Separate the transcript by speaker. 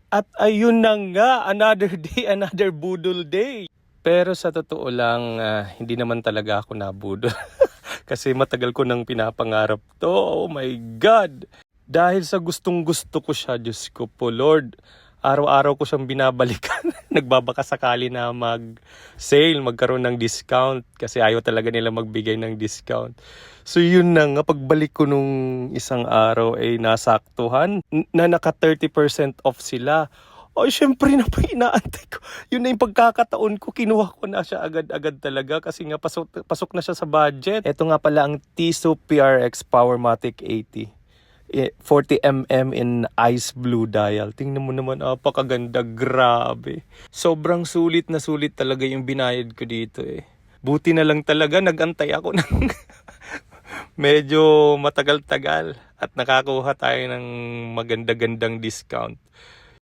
Speaker 1: At ayun na nga, another day, another budol day. Pero sa totoo lang, hindi naman talaga ako nabudol. Kasi matagal ko nang pinapangarap to. Oh my God! Dahil sa gustong gusto ko siya, Diyos ko po Lord. Araw-araw ko siyang binabalikan. Nagbabaka sakali na mag-sale, magkaroon ng discount. Kasi ayaw talaga nila magbigay ng discount. So yun na nga, pagbalik ko nung isang araw ay nasaktuhan na naka 30% off sila. O syempre na po inaantay ko. Yun na yung pagkakataon ko, kinuha ko na siya agad-agad talaga kasi nga pasok na siya sa budget. Ito nga pala ang Tissot PRX Powermatic 80. 40mm in ice blue dial. Tingnan mo naman, apakaganda, grabe. Sobrang sulit na sulit talaga yung binayad ko dito eh. Buti na lang talaga, nagantay ako ng medyo matagal-tagal at nakakuha tayo ng maganda-gandang discount.